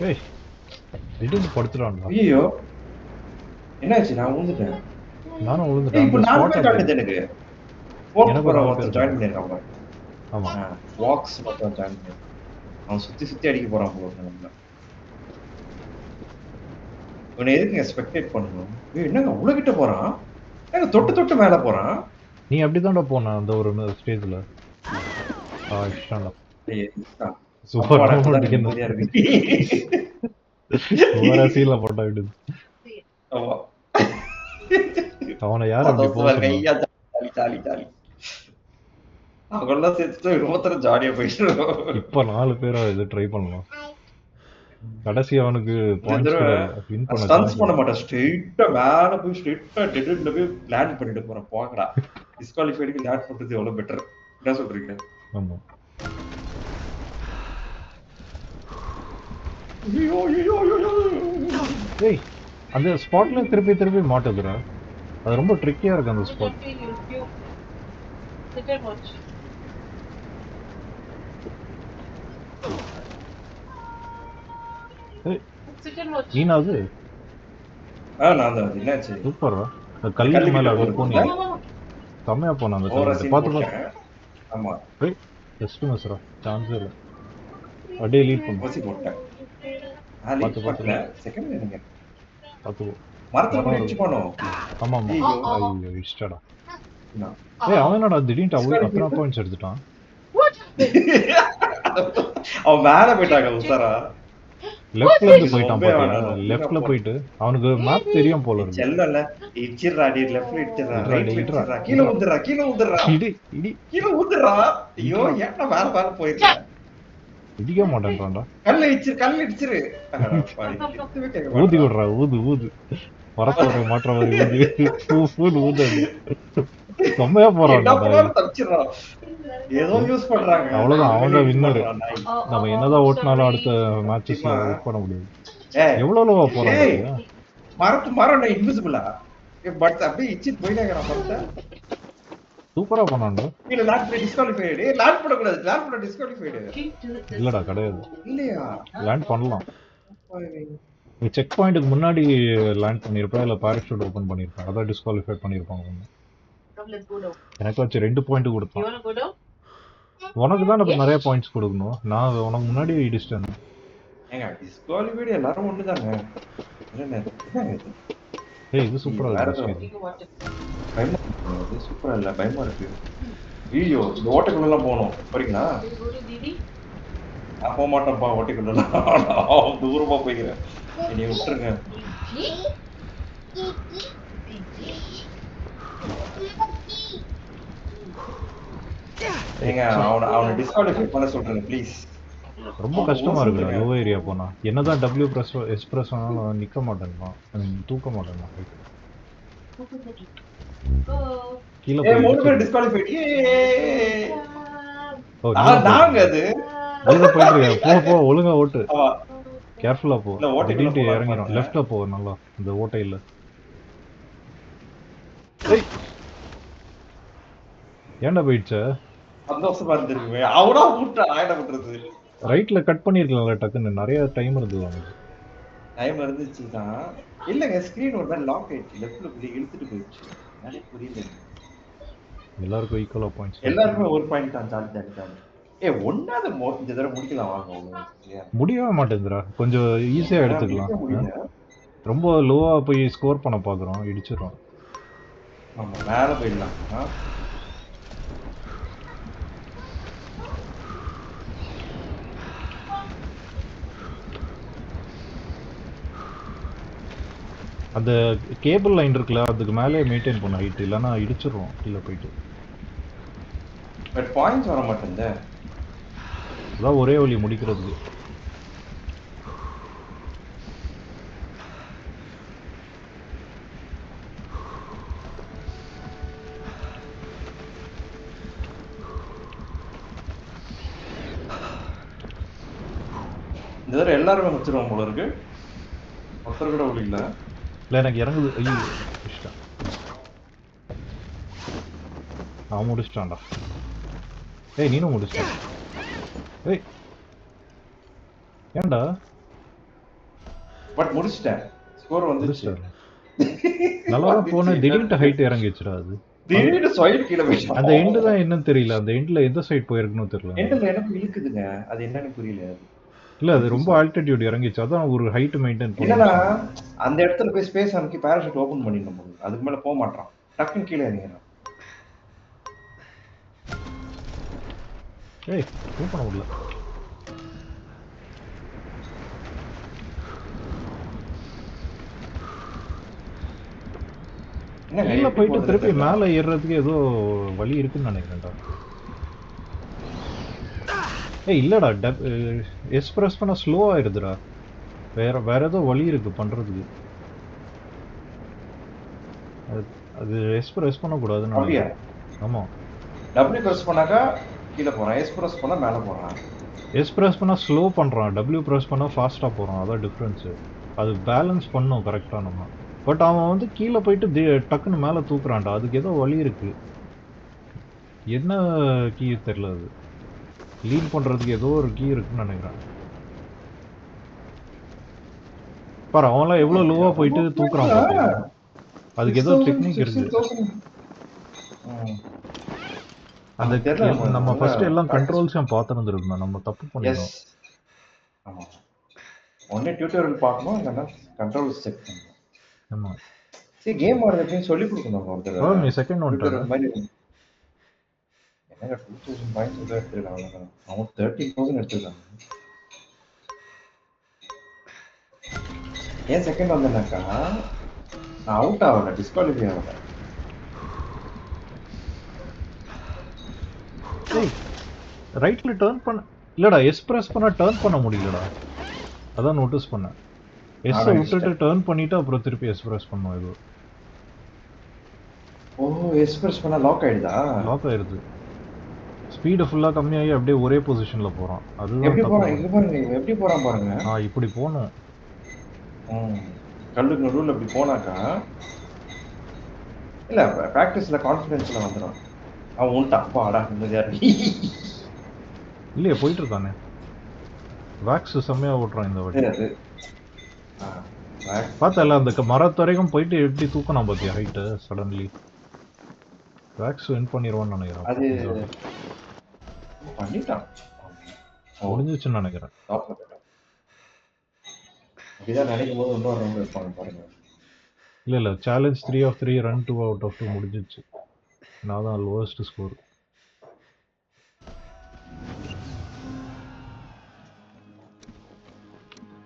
ஏய் திடீர்னு படுத்துட்டான்டா. ஐயோ என்னாச்சு? நான் விழுந்துட்டேன். நானும் ஏய் விழுந்துட்டேன். இப்போ அந்த 4 ஸ்பாட் பேர் அப்படி காட்டுது எனக்கு. போட்டு எனக்கு ஒரு போற 4 பேர் ஒருத்தர் ஜாயின் இருக்காங்க. பண்ணிருக்கான் பாரு. ஆமா. வாக்ஸ் மட்டும் ஜாயின் பண்ணி. அவன் சுத்தி சுத்தி அடிக்க போறான் போல இருக்கு நம்மள. இவனை எதுக்குங்க ஸ்பெக்டேட் பண்ணணும்? ஏய் என்னங்க உள்ள கிட்ட போறான்? என்னங்க தொட்டு தொட்டு மேல போறான்? நீ அப்படிதான்டா போன அந்த ஒரு ஸ்டேஜ்ல. இஷ்டம்டா. ஏய் அப்பாடா சூப்பரா இப்பதாங்க முடிக்கணும். நிம்மதியா இருக்கு. சூப்பரா சீல போட்டா விடுது. ஆமா. அவனை யார் அப்படி சந்தோஷமா போக இருக்கு. சொன்னா? ஐயா ஜாலி ஜாலி ஜாலி. அவங்கெல்லாம் சேர்த்துட்டு இன்னொருத்தர ஜாலியா போயிட்டு இப்ப 4 பேரா இது ட்ரை பண்ணலாம். கடைசி அவனுக்கு இந்த பாயிண்ட்ஸ் தடவை கூட வின் பண்ண ஸ்டன்ஸ் சான்ஸ் பண்ண மாட்டேன். ஸ்ட்ரெயிட்டா மேல போய் ஸ்ட்ரெயிட்டா டெட்ல போய் லேண்ட் பண்ணிட்டு போறேன். போங்கடா. டிஸ்குவாலிஃபைடுக்கு லேண்ட் பண்றது எவ்வளவு பெட்டர். என்ன சொல்றீங்க? ஆமா. ஐயோ ஐயோ ஐயோ. ஏய் அந்த ஸ்பாட்ல திருப்பி திருப்பி மாட்டுதுடா. அது ரொம்ப ட்ரிக்கியா இருக்கு அந்த ஸ்பாட். நீனாவது நான் தான் என்னாச்சு? சூப்பரா. அந்த அந்த கல்லுக்கு கல்லு மேல கிட்ட அப்படியே போறதுல போனீங்க. செம்மையா போன அந்த ஓவரா கல்லுக்கிட்ட. சீன் பார்த்து பார்த்து. போட்டேன். ஆமா. ஏய் ஜஸ்ட் மிஸ்ரா. சான்ஸே இல்லை. அப்படியே லீட் பண்ணு. ஓசி போட்டேன். நான் லீட் பார்த்து பண்ணல. பார்த்து செகண்ட் நீங்க பார்த்து. மரத்துல மரம் போய் இடிச்சு இருக்கு. போனோம். ஆமா ஆமா. ஐயோ. ஐயோ இஷ்டடா. ஏய் அவன் என்னடா திடீர்னு அவ்வளோ அத்தனை பாயிண்ட்ஸ் எடுத்துட்டான். அவன் மேல போயிட்டாங்க உசாரா. லெஃப்ட்ல இருந்து போயிட்டான் ரொம்பவே பாத்தியா? வேணாம். லெஃப்ட்ல போயிட்டு அவனுக்கு மேப் தெரியும் போல இருக்கு. செல்லல இடிச்சிடுறா அடி லெஃப்ட்ல இடிச்சிடுறா இட்ரா ரைட்ல இட்ரா இடிச்சிடுறா கீழே ஊந்துடுறா கீழே ஊந்துடுறா இடி இடி கீழே ஊந்துடுறா. ஐயோ ஏன்டா மேல மேல போயிருக்கேன். இடிக்க மாட்டேன்றான்டா. கல்ல இடிச்சிரு. ஊதி விடுறா ஊது ஊது. வரப்போற மாற்ற மாதிரி ஊது ஊது. செம்மையா போறான். தப்பிச்சிடுறான். ஏதோ யூஸ் பண்றாங்க. அவ்வளவுதான் அவங்க வின்னர். நம்ம என்னதான் ஓட்டினாலும் அடுத்த மேட்சஸ்ல ஒர்க் பண்ண முடியாது. எவ்வளவு லோவா போறாங்க. மரம் இன்விசிபிளா பட் அப்படியே இச்சி போயிட்டாங்க. மரத்தை சூப்பரா பண்ணாங்க. இல்ல லாட் பண்ண டிஸ்குவாலிஃபைடு. லாட் பண்ண கூடாது. லாட் பண்ண டிஸ்குவாலிஃபைடு. இல்லடா கிடையாது. இல்லையா? லேண்ட் பண்ணலாம். நீ செக் பாயிண்ட்க்கு முன்னாடி லேண்ட் பண்ணிருப்பா இல்ல பாராசூட் ஓபன் பண்ணிருப்பா. அதான் டிஸ்குவாலிஃபை பண்ணிருப்பாங்க. எனக்கு வச்சு 2 பாயிண்ட் கொடுத்தான். உனக்கு தான் இப்ப நிறைய பாயிண்ட்ஸ் கொடுக்கணும். நான் உனக்கு முன்னாடி இடிச்சிட்டேன். ஏங்க டிஸ்குவாலிஃபைடு எல்லாரும் ஒண்ணுதாங்க. ஏய் இது சூப்பரா இருக்கு. இது சூப்பரா இல்ல பயமா இருக்கு. ஐயோ இந்த ஓட்டைக்குள்ள எல்லாம் போகணும். போறீங்களா? நான் போக மாட்டேன்ப்பா ஓட்டைக்குள்ள. தூரமா போய்க்கிறேன். என்னை விட்டுருங்க. ஏங்க அவனை டிஸ்குவாலிஃபை பண்ண சொல்றேன் ப்ளீஸ். ரொம்ப கஷ்டமா இருக்குடா லோ ஏரியா போனா. என்னதான் W பிரஸ் S பிரஸ் ஆனாலும் நிக்க மாட்டேன்றான். தூக்க மாட்டேன்றான். கீழ போய் 3 பேர் டிஸ்குவாலிஃபைட். நாங்க அது நீங்க போயிட்டு போ ஒழுங்கா ஓட்டு. கேர்ஃபுல்லா போ. திடீர்னு இறங்கிரும். லெஃப்ட்ல போ நல்லா இந்த ஓட்டையில. ஏன்டா போயிடுச்ச? சந்தோஷமா இருந்திருக்குமே. அவனா விட்டா ஆயிட பண்றது. ரைட்ல கட் பண்ணிருக்கலாம்ல டக்குன்னு. நிறைய டைம் இருந்தது அவனுக்கு. டைம் இருந்துச்சு தான். இல்லங்க ஸ்கிரீன் ஒரு மாதிரி லாக் ஆயிடுச்சு. லெஃப்ட்ல இப்படி இழுத்துட்டு போயிடுச்சு. எனக்கு புரியல. எல்லாருக்கும் ஈக்குவலா பாயிண்ட்ஸ். எல்லாருமே ஒரு பாயிண்ட் தான் ஜாலி ஜாலி ஜாலி. ஒன்னாவது இந்த தடவை முடிக்கலாம் வாங்க. முடியவே மாட்டேங்குதுடா. கொஞ்சம் ஈஸியா எடுத்துக்கலாம். ரொம்ப லோவா போய் ஸ்கோர் பண்ண பாக்குறோம். இடிச்சிடுறோம். ஆமா மேல போயிடலாம். அந்த கேபிள் லைன் இருக்குல்ல அதுக்கு மேலே மெயின்டைன் பண்ண ஹைட். இல்லைன்னா இடிச்சிடுறோம் கீழே போயிட்டு. பட் பாயிண்ட்ஸ் வர மாட்டேங்குது. அதான் ஒரே வழி முடிக்கிறதுக்கு. இந்த தடவை எல்லாருமே முடிச்சிருவோம் போல இருக்கு. ஒருத்தர் கூட ஒளி இல்ல. எனக்கு இறங்குது. ஐயோ முடிச்சிட்டான். அவன் முடிச்சிட்டான்டா. ஏய் நீனும் முடிச்சிட்ட. ஏய் ஏன்டா பட் முடிச்சிட்டேன். ஸ்கோர் வந்துச்சு. நல்லா தான் போனேன். திடீர்னு ஹைட் இறங்கிச்சுடா அது. திடீர்னு சொயிடு கீழே போயிட்டான். அந்த எண்டு தான் என்னன்னு தெரியல. அந்த எண்ட்ல எந்த சைடு போயிருக்குன்னு தெரியல. எண்டுல எனக்கு இழுக்குதுங்க. அது என்னன்னு புரியல. இல்ல அது ரொம்ப ஆல்டிடியூட் இறங்கிச்சு. அதான் ஒரு ஹைட் மெயின்டைன் என்னன்னா அந்த இடத்துல போய் ஸ்பேஸ் அமுக்கி பேராஷூட் ஓபன் பண்ணிடணும் போது. அதுக்கு மேல போக மாட்டான். டக்குன்னு கீழே இறங்கிறான். ஏய் மூவ் பண்ண முடியல. கீழே போயிட்டு திருப்பி மேலே ஏறுறதுக்கு ஏதோ வழி இருக்குன்னு நினைக்கிறேன்டா. ஏய் இல்லடா எஸ் பிரஸ் பண்ண ஸ்லோ ஆயிடுதுடா. வேற ஏதோ வழி இருக்கு பண்றதுக்கு. அது எஸ் பிரஸ் பண்ணக்கூடாதுன்னு நினைக்கிறேன். ஆமா டபிள்யூ பிரஸ் பண்ணாக்கா கீழே போறான். எஸ் பிரஸ் பண்ணா மேலே போறான். எஸ் பிரஸ் பண்ணா ஸ்லோ பண்றான். டபிள்யூ பிரஸ் பண்ணா ஃபாஸ்டா போறான். அதான் டிஃபரன்ஸ். அது பேலன்ஸ் பண்ணும் கரெக்டா நம்ம. பட் அவன் வந்து கீழே போயிட்டு டக்குன்னு மேலே தூக்குறான்டா. அதுக்கு ஏதோ வழி இருக்கு. என்ன கீ தெரியல. அது லீன் பண்றதுக்கு ஏதோ ஒரு கீ இருக்குன்னு நினைக்கிறேன். பாரு அவன்லாம் எவ்வளவு லோவா போயிட்டு தூக்குறான் பாத்தியா. அதுக்கு ஏதோ டெக்னிக் இருக்கு. அந்த நம்ம ஃபர்ஸ்ட் எல்லாம் கண்ட்ரோல்ஸும் பார்த்துருந்துருக்கணும். நம்ம தப்பு பண்ணிட்டோம். ஆமா ஒண்ணே டியூட்டோரியல் பார்க்கணும் இல்லைன்னா கண்ட்ரோல்ஸ் செக் பண்ணணும். ஆமா சரி கேம் ஆடுறதுன்னு சொல்லி கொடுக்கணும் ஒருத்தர். நீ செகண்ட் வந்துட்டான் மாதிரி என்னங்க 2000 பாயிண்ட்ஸ் வந்து எடுத்துருக்காங்க. அவன் 13,000 எடுத்துருக்காங்க. ஏன் செகண்ட் வந்தேனாக்கா நான் அவுட் ஆகல, டிஸ்குவாலிஃபை ஆகல. ரைட்ல டர்ன் பண்ண இல்லடா. எஸ் பிரஸ் பண்ணா டர்ன் பண்ண முடியலடா. அதான் நோட்டீஸ் பண்ணேன். எஸ் விட்டுட்டு டர்ன் பண்ணிட்டு அப்புறம் திருப்பி எஸ் பிரஸ் பண்ணும். இது ஓ எஸ் பிரஸ் பண்ணா லாக் ஆயிடுதா? லாக் ஆயிருது. ஸ்பீடு ஃபுல்லா கம்மியாகி அப்படியே ஒரே பொசிஷன்ல போறான். அதுதான் எப்படி போறான்? இங்க பாருங்க எப்படி போறான் பாருங்க. இப்படி போணும். கல்லுக்கு நடுவுல இப்படி போனாக்கா இல்ல பிராக்டிஸ்ல கான்ஃபிடன்ஸ்ல வந்துடும். அவன் உன்ட்டான் பாடா நிம்மதியா இருக்கு. இல்லையே போயிட்டு இருக்கானே. வேக்ஸ் செம்மையா ஓட்டுறான் இந்த வாட்டி. பார்த்தல அந்த மரத்து போயிட்டு எப்படி தூக்கணும் பாத்தியா ஹைட்டு சடன்லி. வேக்ஸ் வின் பண்ணிடுவான்னு நினைக்கிறேன். அது பண்ணிட்டான். முடிஞ்சிச்சுன்னு நினைக்கிறேன். அப்படிதான் நினைக்கும் போது இன்னொரு ரவுண்ட் வைப்பாங்க பாருங்க. இல்ல challenge 3 of 3 run 2 out of 2 முடிஞ்சிச்சு. நான் தான் லோவஸ்ட் ஸ்கோர்.